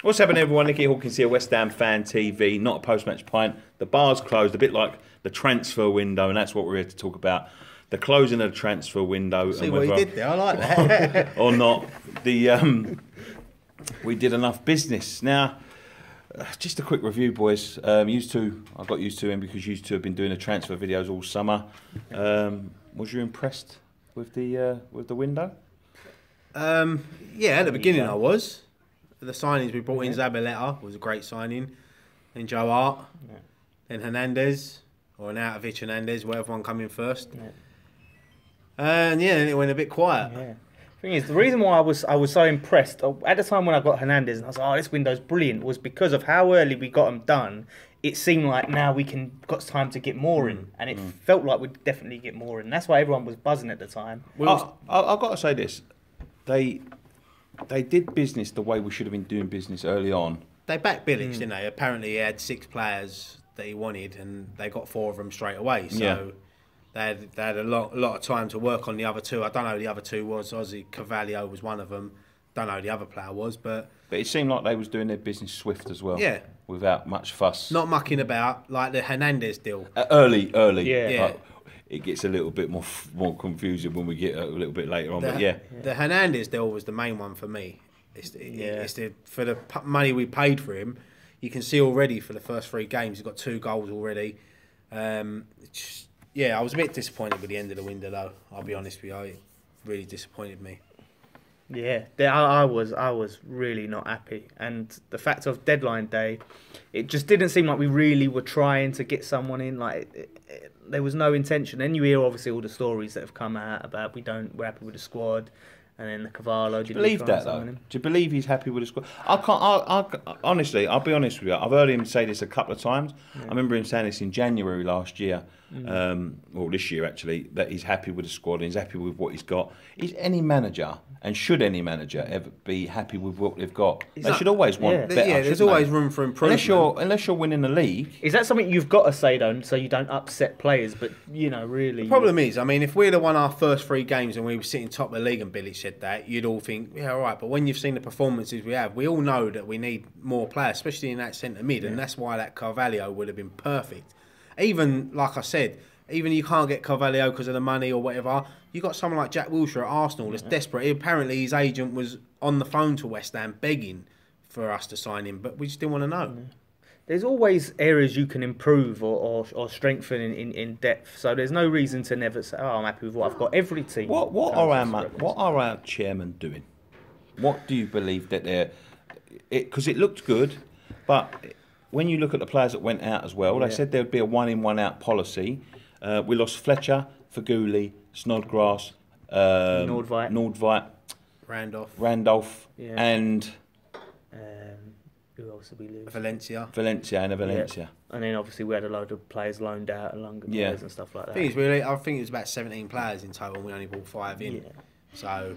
What's happening, everyone? Nicky Hawkins here, West Ham Fan TV, not a post-match pint. The bar's closed, a bit like the transfer window, and that's what we're here to talk about. The closing of the transfer window. See what you did there, I like that. Or not. We did enough business. Now, just a quick review, boys. I got used to him because you two have been doing the transfer videos all summer. Was you impressed with the window? Yeah, at the beginning I was. The signings we brought in, Zabaleta was a great signing. Then Joe Hart, then Hernandez, or Arnautovic Hernandez, whatever one come in first. Yeah. And yeah, then it went a bit quiet. Yeah. Thing is, the reason why I was so impressed at the time when I got Hernandez and I was like, oh, this window's brilliant, was because of how early we got them done. It seemed like now we got time to get more in, and it felt like we'd definitely get more in. That's why everyone was buzzing at the time. Well, I've got to say this: they did business the way we should have been doing business early on. They backed Bilic, didn't they? Apparently he had 6 players that he wanted, and they got 4 of them straight away. So they had a lot of time to work on the other 2. I don't know who the other 2 was. Ozzy Carvalho was one of them. Don't know who the other player was, but it seemed like they was doing their business swift as well. Yeah, without much fuss. Not mucking about like the Hernandez deal. Early. Yeah. It gets a little bit more confusing when we get a little bit later on. But yeah, the Hernandez deal was the main one for me. For the money we paid for him, you can see already for the first 3 games he's got 2 goals already. I was a bit disappointed with the end of the window though. I'll be honest with you, it really disappointed me. Yeah, I was really not happy, and the fact of deadline day, it just didn't seem like we really were trying to get someone in. Like there was no intention. And you hear obviously all the stories that have come out about we're happy with the squad, and then the Cavallo. Do you believe that though? Do you believe he's happy with the squad? Honestly, I'll be honest with you. I've heard him say this a couple of times. I remember him saying this in January last year, or this year actually, that he's happy with the squad and he's happy with what he's got. Is any manager, and should any manager ever be happy with what they've got? They should always want better. Yeah, there's always room for improvement. Unless you're winning the league. Is that something you've got to say though, so you don't upset players? But really. The problem is, I mean, if we'd have won our first 3 games and we were sitting top of the league and Bilic said that, you'd all think, yeah, all right. But when you've seen the performances we have, we all know that we need more players, especially in that centre mid, and that's why that Carvalho would have been perfect. Even like I said, even you can't get Carvalho because of the money or whatever. You got someone like Jack Wilshere at Arsenal that's desperate. Apparently, his agent was on the phone to West Ham begging for us to sign him, but we just didn't want to know. There's always areas you can improve or strengthen in depth. So there's no reason to never say, "Oh, I'm happy with what I've got." Every team. What are our chairmen doing? What do you believe that they're? Because it looked good, but when you look at the players that went out as well, they said there would be a 1-in, 1-out policy. We lost Fletcher, Faguli, Snodgrass, Nordveit, Randolph, and who else did we lose? Valencia. Yeah. And then obviously we had a load of players loaned out, Lunga players and stuff like that. I think it was about 17 players in total, and we only brought 5 in. Yeah. So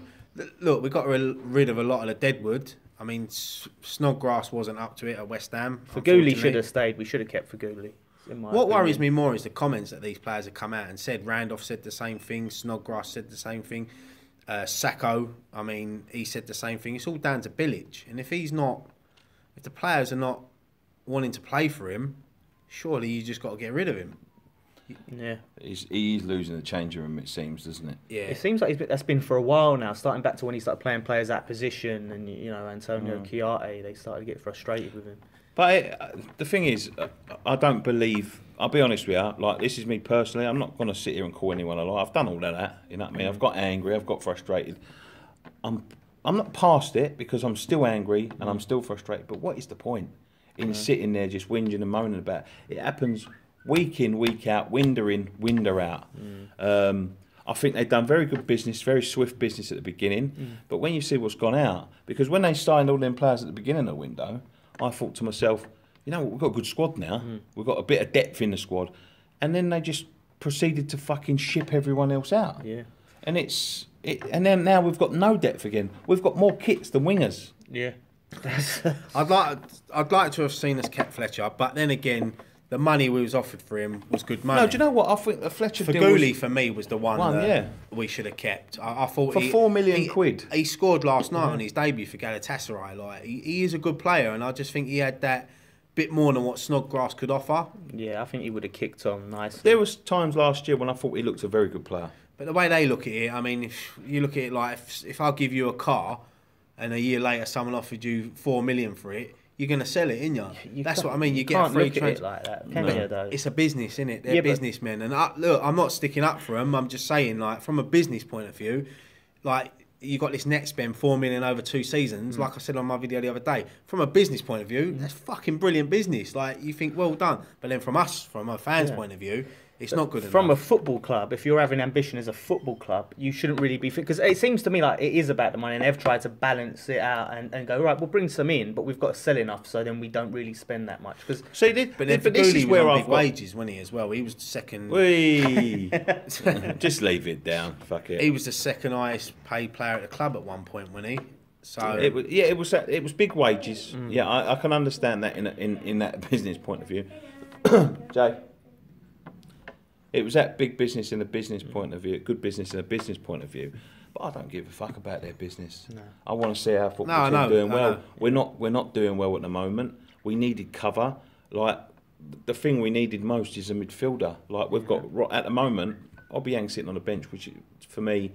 look, we got rid of a lot of the deadwood. I mean, Snodgrass wasn't up to it at West Ham. Faguli should have stayed. We should have kept Faguli. What worries me more is the comments that these players have come out and said. Randolph said the same thing. Snodgrass said the same thing. Sacco, I mean, he said the same thing. It's all down to Bilic. And if the players are not wanting to play for him, surely you just got to get rid of him. Yeah, he's losing the changing room. It seems, doesn't it? Yeah, it seems like that's been for a while now. Starting back to when he started playing players out position, and Antonio Chiarte, they started to get frustrated with him. But the thing is, I don't believe. I'll be honest with you. Like, this is me personally. I'm not going to sit here and call anyone a lie. I've done all of that. You know what I mean? I've got angry. I've got frustrated. I'm not past it because I'm still angry and I'm still frustrated. But what is the point in sitting there just whinging and moaning about it? It happens week in, week out, window in, window out. I think they've done very good business, very swift business at the beginning. But when you see what's gone out, because when they signed all them players at the beginning of the window, I thought to myself, you know, we've got a good squad now. We've got a bit of depth in the squad. And then they just proceeded to fucking ship everyone else out. Yeah. And and then now we've got no depth again. We've got more kits than wingers. Yeah. I'd like to have seen us kept Fletcher, but then again, the money we was offered for him was good money. No, do you know what? I think the Fletcher deal Faguli was... for me was the one that we should have kept. I thought For £4 million quid. He scored last night on his debut for Galatasaray. Like he is a good player, and I just think he had that bit more than what Snodgrass could offer. Yeah, I think he would have kicked on nicely. There was times last year when I thought he looked a very good player. But the way they look at it, I mean, if you look at it like if I give you a car, and a year later someone offered you $4 million for it, you're going to sell it, inn't you? That's what I mean. You get a free transfer like that, can you, though? It's a business, isn't it? They're businessmen. And look, I'm not sticking up for them. I'm just saying, like, from a business point of view, like, you got this net spend, $4 million over 2 seasons, like I said on my video the other day. From a business point of view, that's fucking brilliant business. Like, you think, well done. But then from a fan's point of view, it's not good enough. From a football club, if you're having ambition as a football club, you shouldn't really be... Because it seems to me like it is about the money, and they've tried to balance it out and go, right, we'll bring some in, but we've got to sell enough, so then we don't really spend that much. Cause, So but this is where I've wages, wasn't he, as well? He was the second... Just leave it down. Fuck it. He was the second highest paid player at the club at one point, wasn't he? So it was big wages. Yeah, I can understand that in that business point of view. Jay, it was that big business in a business point of view, good business in a business point of view. But I don't give a fuck about their business. No. I want to see our football team doing well. We're not doing well at the moment. We needed cover. Like the thing we needed most is a midfielder. Like we've got at the moment, Obiang sitting on the bench, which for me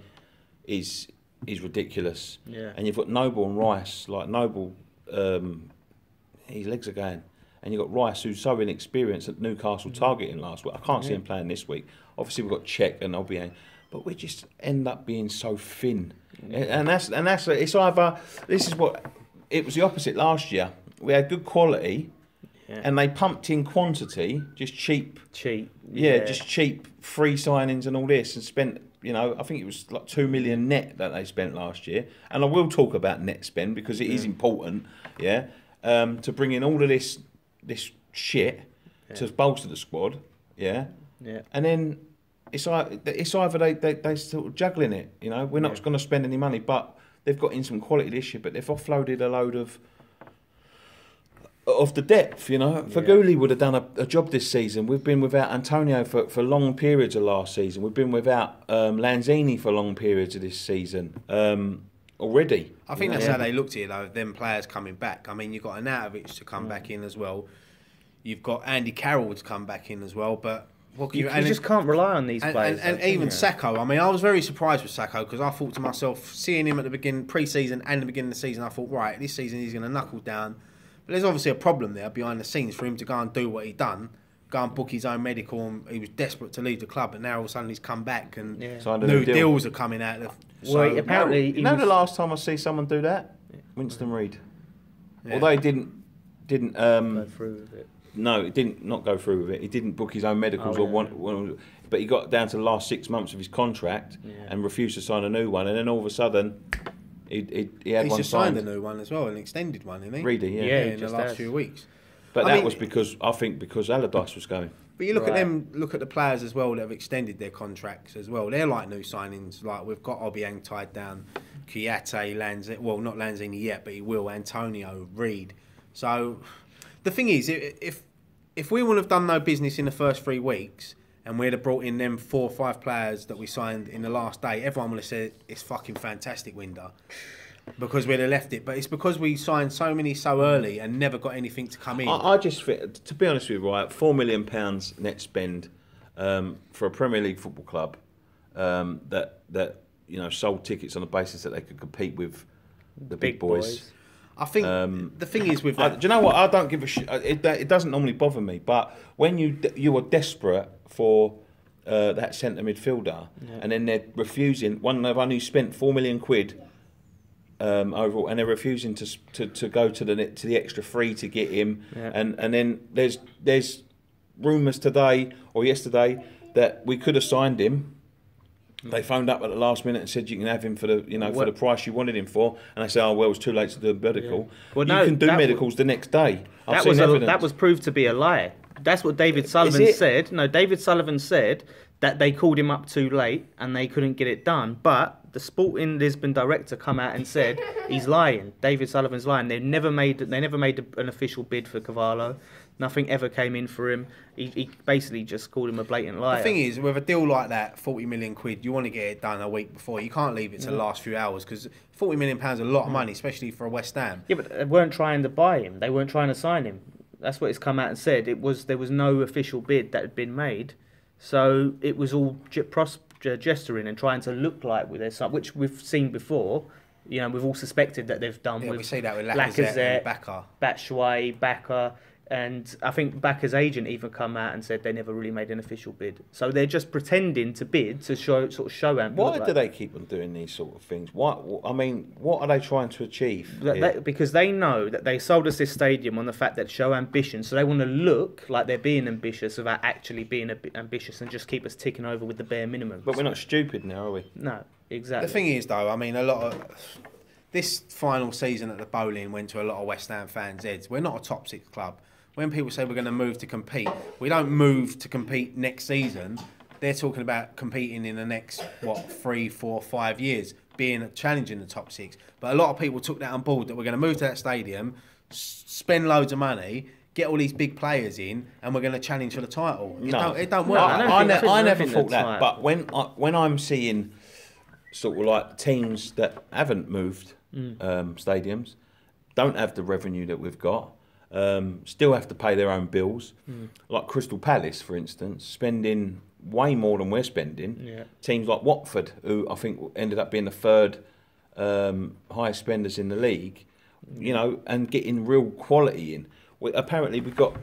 is ridiculous. Yeah. And you've got Noble and Rice. Like Noble, his legs are going. And you've got Rice, who's so inexperienced at Newcastle targeting last week. I can't see him playing this week. Obviously, we've got Czech and Obiang, but we just end up being so thin. And that's it's either this is what it was the opposite last year. We had good quality, and they pumped in quantity, just cheap, just cheap free signings and all this, and spent. You know, I think it was like 2 million net that they spent last year. And I will talk about net spend because it is important. To bring in all of this shit to bolster the squad, and then it's either they sort of juggling it. You know, we're not going to spend any money, but they've got in some quality this year, but they've offloaded a load of the depth. You know, Faguli would have done a job this season. We've been without Antonio for long periods of last season. We've been without Lanzini for long periods of this season. Already. I think that's how they looked at it, though, them players coming back. I mean, you've got Arnautovic to come back in as well. You've got Andy Carroll to come back in as well. But you just can't rely on these players. And even Sacco. I mean, I was very surprised with Sacco because I thought to myself, seeing him at the beginning, pre-season and the beginning of the season, I thought, right, this season he's going to knuckle down. But there's obviously a problem there behind the scenes for him to go and do what he done. Go and book his own medical, and he was desperate to leave the club, but now all of a sudden he's come back and new deals are coming out. Well, apparently, the last time I see someone do that, Winston Reid. Although he didn't go through with it. No, it didn't not go through with it. He didn't book his own medicals but he got down to the last 6 months of his contract and refused to sign a new one, and then all of a sudden he had one just signed a new one as well, an extended one, didn't he? Reedy, in the last few weeks. But that was because Allardyce was going. But you look at them, look at the players as well that have extended their contracts as well. They're like new signings. Like we've got Obiang tied down, Kouyaté, Lanzini. Well, not Lanzini yet, but he will. Antonio, Reid. So the thing is, if we wouldn't have done no business in the first 3 weeks and we'd have brought in them 4 or 5 players that we signed in the last day, everyone would have said it's fucking fantastic window. Because we'd have left it, but it's because we signed so many so early and never got anything to come in. I just think, to be honest with you, right, £4 million net spend for a Premier League football club that sold tickets on the basis that they could compete with the big boys. I think the thing is with that, do you know what? I don't give a shit. It doesn't normally bother me, but when you are desperate for that centre midfielder, and then they're refusing. They've only spent £4 million overall, and they're refusing to go to the extra 3 to get him. And then there's rumours today or yesterday that we could have signed him. They phoned up at the last minute and said you can have him for the for the price you wanted him for, and they say, oh well, it's too late to do a medical. Yeah. Well, you can do medicals the next day. That was proved to be a lie. That's what David Sullivan said. No, David Sullivan said that they called him up too late and they couldn't get it done. But the Sporting Lisbon director come out and said he's lying. David Sullivan's lying. They never made an official bid for Cavallo. Nothing ever came in for him. He basically just called him a blatant liar. The thing is, with a deal like that, 40 million quid, you want to get it done a week before. You can't leave it to the last few hours because 40 million pounds is a lot of money, especially for a West Ham. Yeah, but they weren't trying to buy him. They weren't trying to sign him. That's what it's come out and said. There was no official bid that had been made, so it was all gesturing and trying to look like there's something, which we've seen before. You know, we've all suspected that they've done. Yeah, with we see that with Lacazette and Baka. Batshuayi, Baka. And I think Baka's agent even come out and said they never really made an official bid. So they're just pretending to bid to show him. Why do they keep on doing these sort of things? What are they trying to achieve? Because they know that they sold us this stadium on the fact that show ambition. So they want to look like they're being ambitious without actually being ambitious and just keep us ticking over with the bare minimum. But we're not stupid now, are we? No, exactly. The thing is, though, I mean, a lot of this final season at the Bowling went to a lot of West Ham fans' heads. We're not a top 6 club. When people say we're going to move to compete, we don't move to compete next season. They're talking about competing in the next, 3, 4, 5 years, challenging the top 6. But a lot of people took that on board, that we're going to move to that stadium, spend loads of money, get all these big players in, and we're going to challenge for the title. It don't work. I never thought that. But when I'm seeing sort of like teams that haven't moved stadiums, don't have the revenue that we've got, still have to pay their own bills, like Crystal Palace, for instance, spending way more than we're spending. Yeah. Teams like Watford, who I think ended up being the third highest spenders in the league, you know, and getting real quality in. Apparently, we got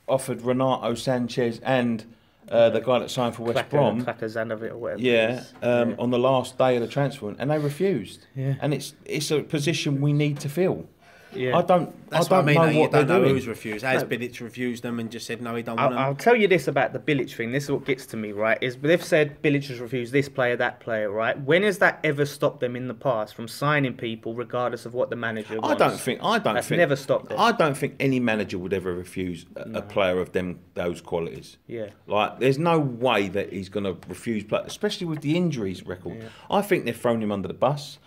offered Renato Sanchez and the guy that signed for West Brom. Zanovic or whatever. Yeah, on the last day of the transfer, and they refused. Yeah. And it's a position we need to fill. Yeah. I don't know You what don't know doing. who's refused. Has Bilic refused them and just said no, he don't want them? I'll tell you this about the Bilic thing. This is what gets to me, right? Is they've said Bilic has refused this player, that player, right? When has that ever stopped them in the past from signing people, regardless of what the manager wants? That's never stopped them. I don't think any manager would ever refuse a player of those qualities. Yeah. Like, there's no way that he's going to refuse play, especially with the injuries record. Yeah. I think they've thrown him under the bus.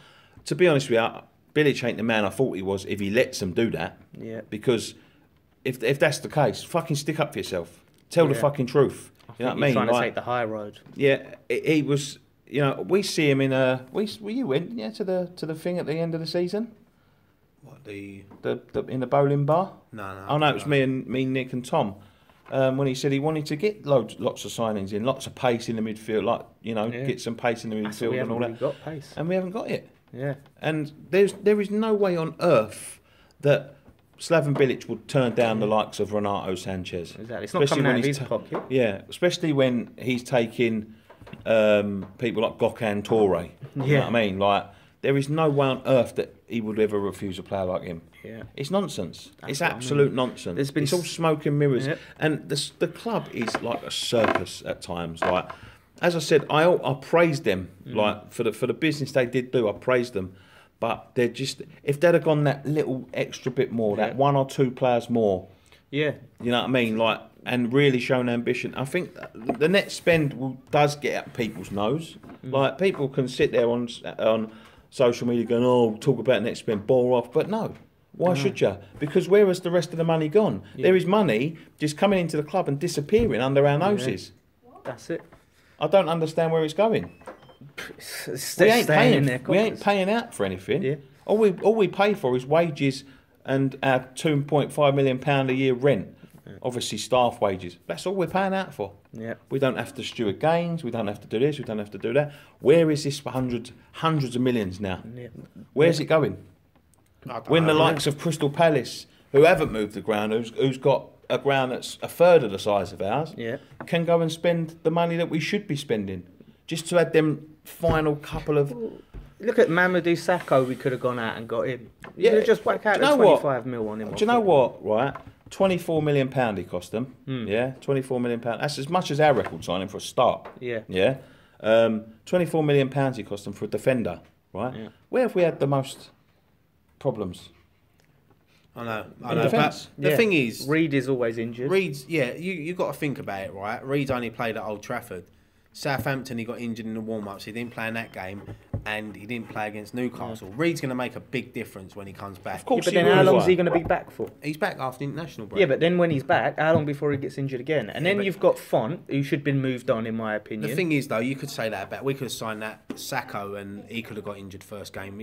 To be honest with you, Bilic ain't the man I thought he was if he lets them do that. Yeah. Because if that's the case, fucking stick up for yourself. Tell the fucking truth. You know what I mean? Trying to take the high road. Yeah, he was. You know, we see him in a. You went to the thing at the end of the season. What the in the bowling bar? No. Oh no, it was me, Nick, and Tom. When he said he wanted to get lots of signings in, lots of pace in the midfield, get some pace in the midfield and all that. Got pace. And we haven't got it. Yeah. And there is no way on earth that Slaven Bilic would turn down the likes of Renato Sanchez. Exactly. It's not coming out of his pocket. Yeah, especially when he's taking people like Gökhan Toure. You know what I mean? Like, there is no way on earth that he would ever refuse a player like him. Yeah. It's nonsense. It's absolute nonsense. It's all smoke and mirrors. Yeah. And the club is like a circus at times. Like, as I said, I praised them like for the business they did do. I praised them, but they're just, if they'd have gone that little extra bit more, that 1 or 2 players more, you know what I mean, like, and really shown ambition. I think the net spend does get up people's nose. Like, people can sit there on social media going, "Oh, talk about net spend, bore off," but no. Why should you? Because where has the rest of the money gone? There is money just coming into the club and disappearing under our noses. That's it. I don't understand where it's going. We ain't paying out for anything. Yeah. All we pay for is wages and our £2.5 million a year rent. Obviously, staff wages. That's all we're paying out for. Yeah. We don't have to steward gains. We don't have to do this. We don't have to do that. Where is this for hundreds of millions now? Yeah. Where's it going? When the likes of Crystal Palace, who haven't moved the ground, who's got a ground that's a third of the size of ours, can go and spend the money that we should be spending, just to add them final couple of. Look at Mamadou Sakho. We could have gone out and got him. You could have just whacked out the 25 mil on him. Do you know what? Right, £24 million he cost them. Yeah, £24 million. That's as much as our record signing for a start. Yeah. Yeah. £24 million he cost them for a defender. Right. Yeah. Where have we had the most problems? I know. Defence. But the thing is, Reed is always injured. Reed's, you got to think about it, right? Reed's only played at Old Trafford. Southampton, he got injured in the warm-ups. He didn't play in that game, and he didn't play against Newcastle. Reed's going to make a big difference when he comes back. Of course, but then how long is he going to be back for? He's back after international break. Yeah, but then when he's back, how long before he gets injured again? And then you've got Font, who should have been moved on, in my opinion. The thing is, though, you could say that about. We could have signed that Sacco, and he could have got injured first game.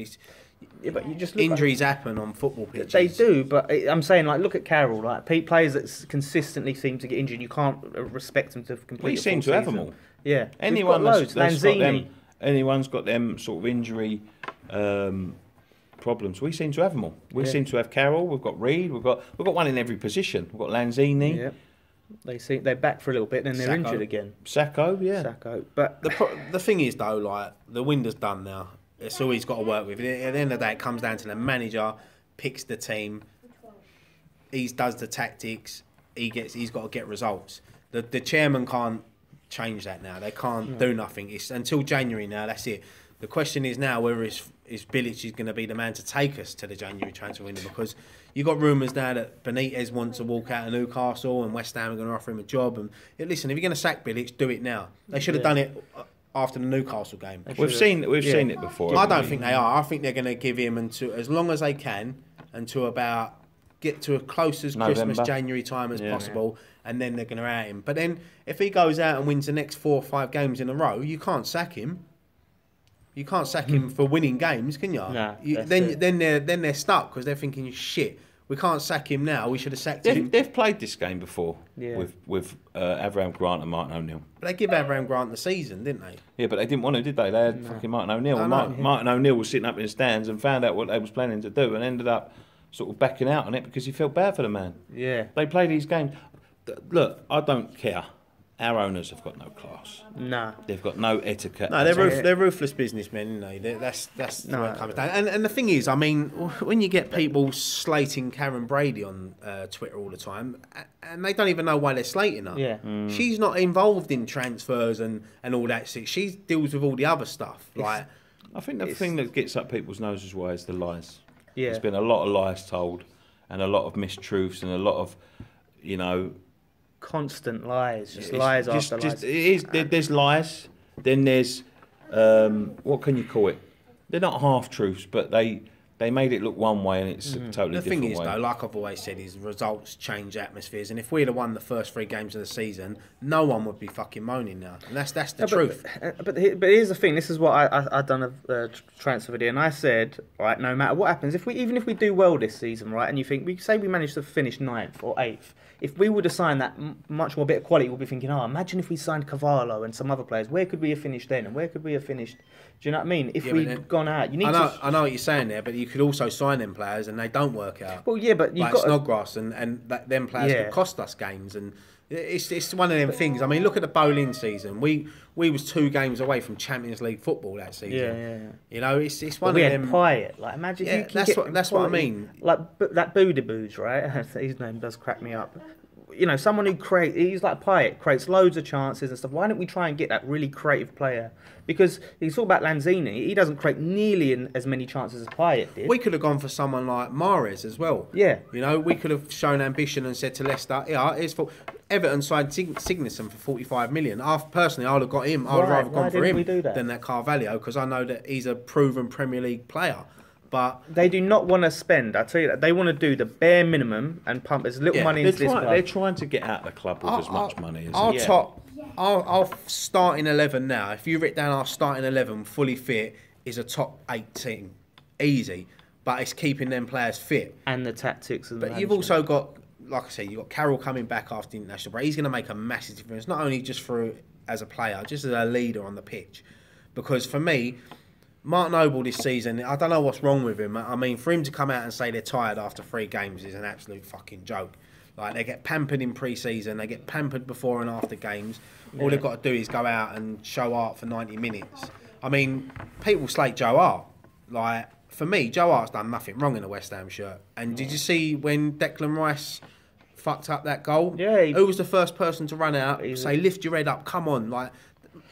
Yeah, but you just look Injuries happen on football pitches. They do, but I'm saying, like, look at Carroll. Like, players that consistently seem to get injured, you can't respect them to complete. We seem to have them all. Yeah, Anyone loads. that's got Lanzini. anyone's got them sort of injury problems. We seem to have them all. We seem to have Carroll. We've got Reed. We've got one in every position. We've got Lanzini. Yeah. They're back for a little bit, then they're Sacco. injured again. Sacco, yeah. Sacco, but The thing is, though, like, the window's done now. It's all he's got to work with. At the end of the day, it comes down to the manager picks the team. He does the tactics. He's got to get results. The chairman can't change that now. They can't do nothing. It's until January now. That's it. The question is now whether is Bilic is going to be the man to take us to the January transfer window, because you got rumours now that Benitez wants to walk out of Newcastle and West Ham are going to offer him a job. And listen, if you're going to sack Bilic, do it now. They should have done it after the Newcastle game. We've seen it before. I don't think they are. I think they're going to give him until as long as they can until about get to as close as November. Christmas, January time as possible, and then they're going to out him. But then if he goes out and wins the next 4 or 5 games in a row, you can't sack him. You can't sack him for winning games, can you? No, then they're stuck because they're thinking, shit, we can't sack him now. We should have sacked him. They've played this game before Yeah. with Avram Grant and Martin O'Neill. But they give Avram Grant the season, didn't they? Yeah, but they didn't want to, did they? They had fucking Martin O'Neill. I And know. Martin O'Neill was sitting up in the stands and found out what they was planning to do and ended up sort of backing out on it because he felt bad for the man. yeah, They play these games. Look, I don't care. Our owners have got no class. nah. They've got no etiquette. No, they're ruthless businessmen, isn't they? That's the way it comes down. And the thing is, I mean, when you get people slating Karen Brady on Twitter all the time, and they don't even know why they're slating her. Yeah. She's not involved in transfers and all that shit. She deals with all the other stuff. Like, I think the thing that gets up people's noses why is the lies. Yeah. There's been a lot of lies told and a lot of mistruths and a lot of, Constant lies, just it's lies just- after just- lies. It is. There's lies. Then there's what can you call it? They're not half truths, but they made it look one way and it's a totally the thing different is, way. though, like I've always said, is results change atmospheres. And if we'd have won the first 3 games of the season, no one would be fucking moaning now. And that's the truth. But here's the thing. This is what I done a transfer video, and I said, right, no matter what happens, even if we do well this season, right, and you think we managed to finish 9th or 8th, if we would have signed that much more bit of quality, we'll be thinking, imagine if we signed Cavallo and some other players. Where could we have finished then? And where could we have finished? Do you know what I mean? If we'd gone out, you need to. I know what you're saying there, but you could also sign them players and they don't work out. Well, yeah, but you've like got Snodgrass and them players could cost us games, and it's one of them things. I mean, look at the Boleyn season. We was 2 games away from Champions League football that season. Yeah. You know, it's one we of had them. Pyatt. Like, imagine. Yeah, you can that's get what I quality- mean. Like that Boodaboos, right? His name does crack me up. Someone who he's like Pyatt, creates loads of chances and stuff. Why don't we try and get that really creative player? Because you talk about Lanzini, he doesn't create nearly as many chances as Pyatt did. We could have gone for someone like Mahrez as well. Yeah. We could have shown ambition and said to Leicester, here's for Everton signed Signesson for 45 million. Personally, I'd have got him. I'd Why? rather Why gone for didn't him we do that? than that Carvalho, because I know that he's a proven Premier League player. But They do not want to spend. I tell you that they want to do the bare minimum and pump as little money into this club. They're trying to get out of the club with as much money as our they can. top, our starting 11 now, if you write down our starting 11 fully fit, is a top 8 team. Easy. But it's keeping them players fit. And the tactics and the But you've management. also got, like I say, you've got Carroll coming back after the international break. He's going to make a massive difference, not only just as a player, just as a leader on the pitch. Because for me, Martin Noble this season, I don't know what's wrong with him. I mean, for him to come out and say they're tired after 3 games is an absolute fucking joke. Like, they get pampered in pre-season, they get pampered before and after games. All they've got to do is go out and show art for 90 minutes. I mean, people slate Joe Hart. Like, for me, Joe Hart's done nothing wrong in a West Ham shirt. And did you see when Declan Rice fucked up that goal? Yeah. Who was the first person to run out, say, lift your head up, come on. Like,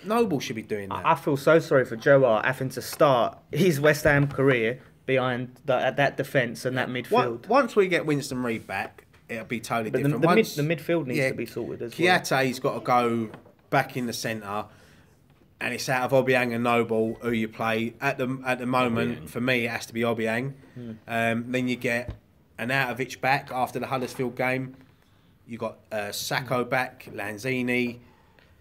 Noble should be doing that. I feel so sorry for Joe Hart having to start his West Ham career behind that defence and that midfield. Once we get Winston Reid back, it'll be totally But different. the midfield needs to be sorted as well. Kiate's got to go back in the centre. and it's out of Obiang and Noble who you play at the moment. Obiang. For me, it has to be Obiang. Then you get an out of each back after the Huddersfield game. You got Sacco back, Lanzini,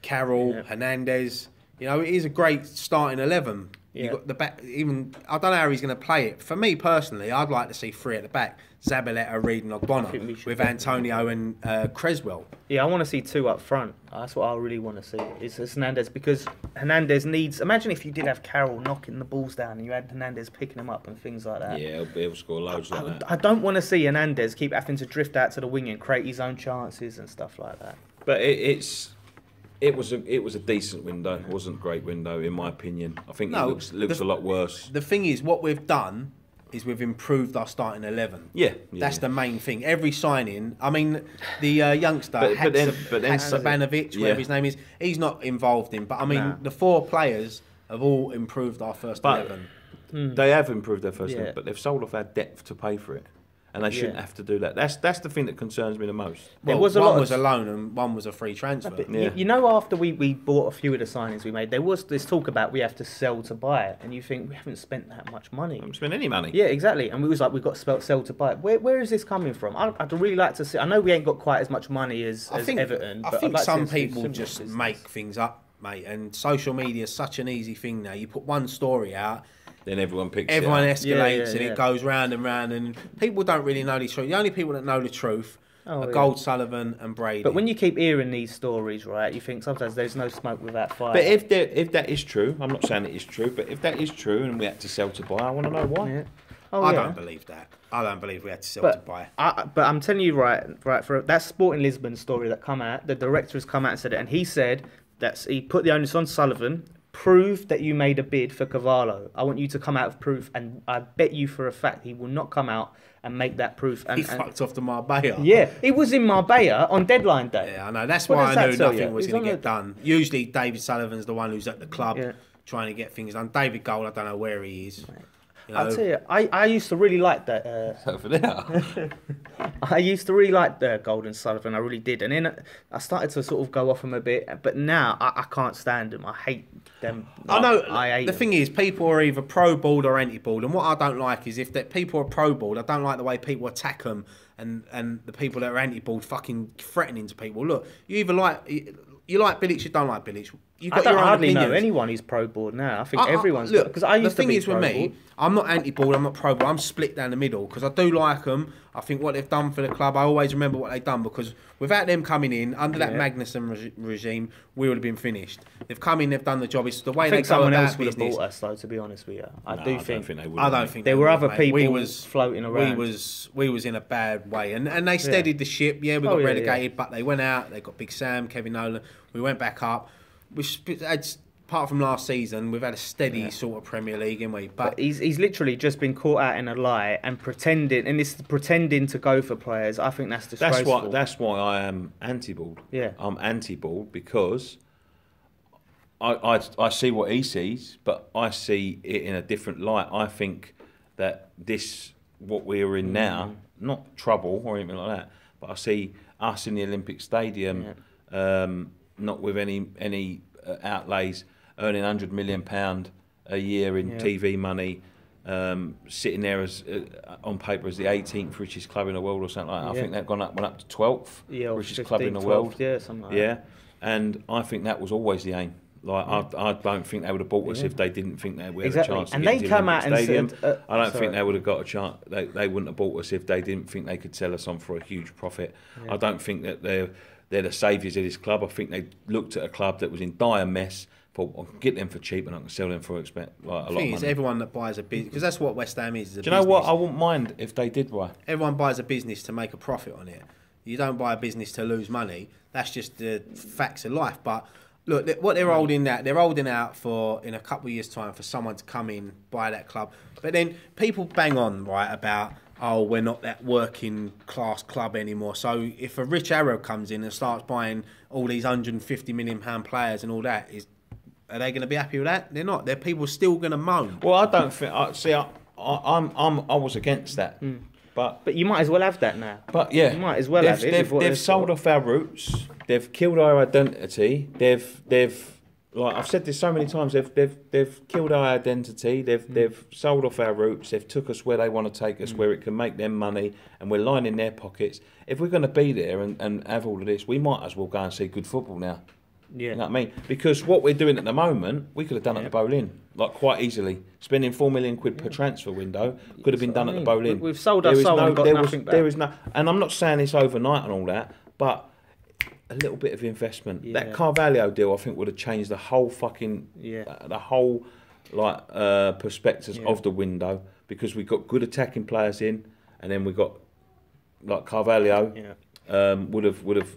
Carroll, Hernandez. You know, it is a great starting 11. Yeah. You got the back. Even I don't know how he's going to play it. For me personally, I'd like to see 3 at the back: Zabaleta, Reed, and I think we Ogbonna, should with definitely Antonio and Creswell. Yeah, I want to see 2 up front. That's what I really want to see. Is Hernandez, because Hernandez needs. Imagine if you did have Carroll knocking the balls down and you had Hernandez picking them up and things like that. Yeah, he'll score loads like that. I don't want to see Hernandez keep having to drift out to the wing and create his own chances and stuff like that. But it was a decent window. It wasn't a great window in my opinion. I think it looks a lot worse. The thing is, what we've done is we've improved our starting 11. Yeah. That's the main thing. Every signing, I mean, the youngster, But then Haksabanovic, whatever his name is, he's not involved in. But I mean, the 4 players have all improved our first 11. They have improved their first Yeah. 11, but they've sold off our depth to pay for it. And they shouldn't have to do that. That's the thing that concerns me the most. Well, was a one lot was of- a loan and one was a free transfer. But Yeah. you know, after we bought a few of the signings we made, there was this talk about we have to sell to buy it, and you think we haven't spent that much money. I haven't spent any money. Yeah, exactly. And we was like, we've got to sell to buy it. Where is this coming from? I'd really like to see. I know we ain't got quite as much money as Everton. I but think I'd like some to see people similar just business. make things up, mate. And social media is such an easy thing now. You put one story out, Then everyone picks everyone it up. escalates, and yeah. it goes round and round. And people don't really know the truth. The only people that know the truth are Gold, Sullivan, and Brady. But when you keep hearing these stories, right, you think sometimes there's no smoke without fire. But if that is true, I'm not saying it is true, but if that is true and we had to sell to buy, I want to know why. Yeah. Oh, I yeah. don't believe that. I don't believe we had to sell to But buy. but I'm telling you, right, for that Sporting Lisbon story that come out, the director has come out and said it, and he said he put the onus on Sullivan. Prove that you made a bid for Cavallo. I want you to come out with proof, and I bet you for a fact he will not come out and make that proof. He fucked off to Marbella. Yeah, he was in Marbella on deadline day. Yeah, I know. That's What why does I that knew tell nothing you? was He's going to on get done. Usually, David Sullivan's the one who's at the club Yeah. trying to get things done. David Gold, I don't know where he is. You know, I'll tell you, I used to really like that. Over there. I used to really like the Golden Sullivan. I really did, and then I started to sort of go off him a bit. But now I can't stand him. I hate them. I know. I hate The them. thing is, people are either pro ball or anti ball, and what I don't like is if that people are pro ball, I don't like the way people attack them, and the people that are anti ball fucking threatening to people. Look, you either like Bilic, you don't like Bilic. You've I got don't your own hardly know opinions. anyone who's pro board now. I think everyone's look. because I used the thing to be is with pro me, board. I'm not anti-ball. I'm not pro-ball. I'm split down the middle because I do like them. I think what they've done for the club, I always remember what they've done because without them coming in under that Magnussen regime, we would have been finished. They've come in, they've done the job. It's the way I they think go someone about else would have business. bought us, though. To be honest with you, I No, do I don't think. think they would. I don't think There they were would, other mate. people floating around. We was in a bad way, and they steadied the ship. Yeah, we got Oh, yeah, relegated, but they went out. They got Big Sam, Kevin Nolan. We went back up. Apart from last season, we've had a steady sort of Premier League, haven't we? But He's literally just been caught out in a lie and pretending, and this pretending to go for players. I think that's disgraceful. That's why I am anti-ball. Yeah. I'm anti-ball because I see what he sees, but I see it in a different light. I think that what we're in now, not trouble or anything like that, but I see us in the Olympic Stadium, not with any outlays, earning £100 million a year in TV money, sitting there as on paper as the 18th richest club in the world or something like that. I think they've went up to 12th richest club in the world. Yeah, something like Yeah, that. and I think that was always the aim. Like I don't think they would have bought us if they didn't think that we had Exactly. a chance to And get they into come the out and stadium. said, I don't sorry. think they would have got a chance. They wouldn't have bought us if they didn't think they could sell us on for a huge profit. Yeah. I don't think that they're the saviours of this club. I think they looked at a club that was in dire mess. Thought, I can get them for cheap and I can sell them for a lot the of thing is, money. everyone that buys a business, because that's what West Ham is. Do you know what? I wouldn't mind if they did buy. Everyone buys a business to make a profit on it. You don't buy a business to lose money. That's just the facts of life. But look, what they're holding out for in a couple of years' time for someone to come in, buy that club. But then people bang on, right, about, oh, we're not that working class club anymore. So if a rich Arab comes in and starts buying all these £150 million players and all that, are they going to be happy with that? They're not. They're people still going to moan. Well, I don't think. I was against that, But you might as well have that now. But yeah, You might as well have it with what They've they've sold got. off our roots. They've killed our identity. They've like I've said this so many times, they've killed our identity. They've sold off our roots. They've took us where they want to take us, where it can make them money, and we're lining their pockets. If we're going to be there and have all of this, we might as well go and see good football now. Yeah. You know what I mean? Because what we're doing at the moment, we could have done at the Boleyn, like quite easily. Spending £4 million per transfer window could have been done at the Boleyn. We've sold our soul and got nothing back. There is no, and I'm not saying it's overnight and all that, but a little bit of investment. Yeah. That Carvalho deal, I think, would have changed the whole fucking, the whole perspectives of the window, because we got good attacking players in, and then we got like Carvalho would have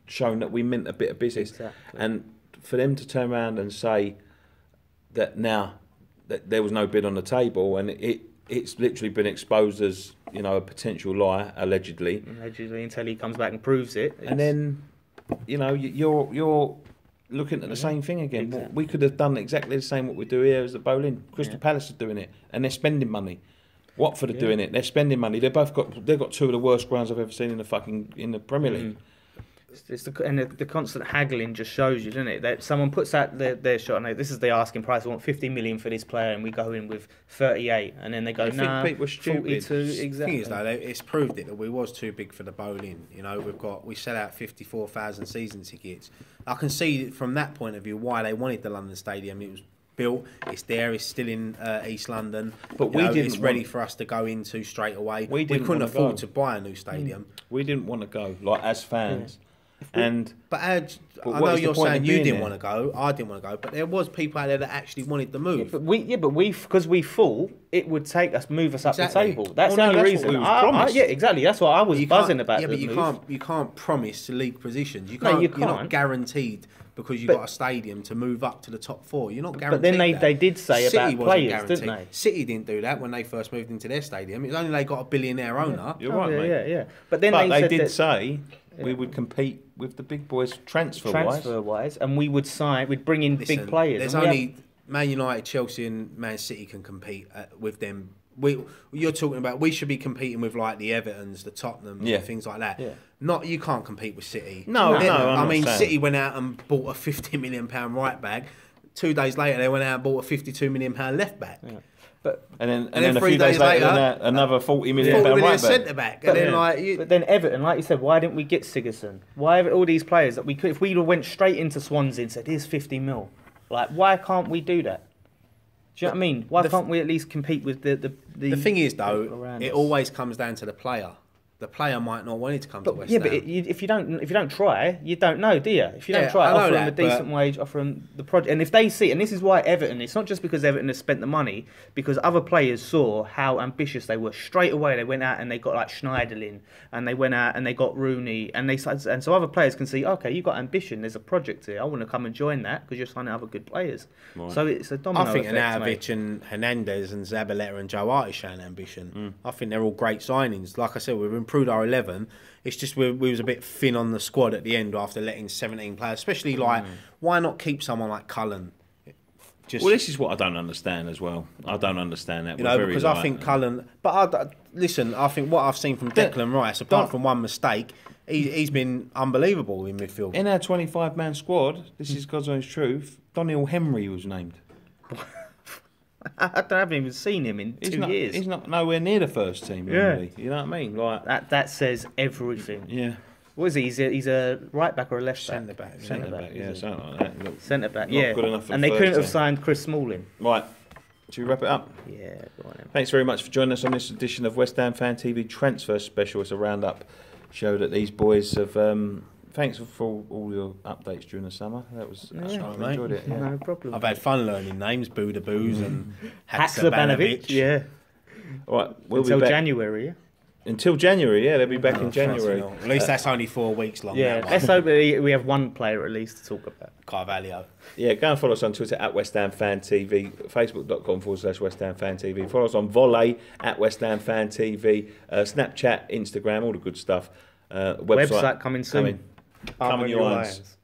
shown that we meant a bit of business. Exactly. And for them to turn around and say that now that there was no bid on the table, and it's literally been exposed as, you know, a potential lie, allegedly. Allegedly, until he comes back and proves it. And then, you know, you're looking at the same thing again. Exactly. We could have done exactly the same what we do here as at Boleyn. Crystal Palace are doing it, and they're spending money. Watford are doing it. They're spending money. They've got two of the worst grounds I've ever seen in the Premier League. It's the constant haggling just shows you, doesn't it? That someone puts out their shot, and this is the asking price. I want 50 million for this player, and we go in with 38, and then they go, nah, people are stupid. 42. Exactly. The thing is, though, it's proved it that we was too big for the Boleyn. You know, we sell out 54,000 season tickets. I can see from that point of view why they wanted the London Stadium. It was built, it's there, it's still in East London, but it's ready for us to go into straight away. We couldn't afford to buy a new stadium. We didn't want to go, like, as fans. But I know you're saying you didn't want to go, I didn't want to go, but there was people out there that actually wanted to move. But because we thought it would move us up the table. That's the only reason. Promised. Yeah, exactly. That's what I was buzzing about. Yeah, but you can't promise league positions. You can't. You're not guaranteed because you've got a stadium to move up to the top four. You're not guaranteed. But then they did say City about players, didn't they? City didn't do that when they first moved into their stadium. It was only they got a billionaire owner. You're right, mate. Yeah. But then they did say we would compete with the big boys transfer-wise, and we'd bring in big players. There's only Man United, Chelsea, and Man City can compete with them. You're talking about we should be competing with like the Evertons, the Tottenhams, things like that. Yeah. You can't compete with City. No. I mean, City went out and bought a £50 million right back. 2 days later, they went out and bought a £52 million left back. Yeah. And then a few days later, another £40 million right centre back. But then Everton, like you said, why didn't we get Sigurdsson? Why have all these players that we could? If we went straight into Swansea and said, "Here's 50 mil," like why can't we do that? Do you know what I mean? Why can't we at least compete with the thing is, though, it always comes down to the player. The player might not want it to come to West Ham. But if you don't try, you don't know, do you? If you don't try, offer them a decent wage, offer them the project, and if they see, and this is why Everton, it's not just because Everton has spent the money, because other players saw how ambitious they were. Straight away, they went out and they got like Schneiderlin, and they went out and they got Rooney, and so other players can see, okay, you've got ambition. There's a project here. I want to come and join that because you're signing other good players. Right. So it's a domino effect. I think Anavic and Hernandez and Zabaleta and Joe Hart is showing ambition. I think they're all great signings. Like I said, we've improved our 11. It's just we was a bit thin on the squad at the end after letting 17 players, especially why not keep someone like Cullen? This is what I don't understand as well. I don't understand that. Because I think Cullen. But listen, I think what I've seen from Declan Rice, apart from one mistake, he's been unbelievable in midfield. In our 25-man squad, this is God's honest truth, Doniel Henry was named. I haven't even seen him in 2 years. He's not nowhere near the first team, really. You know what I mean? Like that says everything. Yeah. What is he? He's a right back or a left back? Centre back. Centre back, yeah, something like that. Centre back, yeah. Good enough for and the they couldn't have team. signed Chris Smalling. Right. Should we wrap it up? Yeah, go on then. Thanks very much for joining us on this edition of West Ham Fan TV Transfer Special. It's a roundup show that these boys have. Thanks for all your updates during the summer. That was I enjoyed it. Yeah. No problem. I've had fun learning names, Buda Boos and Haksabanovic. Yeah. All right, we'll until be back. January. Yeah. Until January, yeah, they'll be back in January. At least that's only 4 weeks long. Yeah, let's hope we have one player at least to talk about. Carvalho. Yeah, go and follow us on Twitter at West Ham Fan TV, Facebook.com/West Ham Fan TV. Follow us on Volley at West Ham Fan TV, Snapchat, Instagram, all the good stuff. Website coming soon. Come on your irons.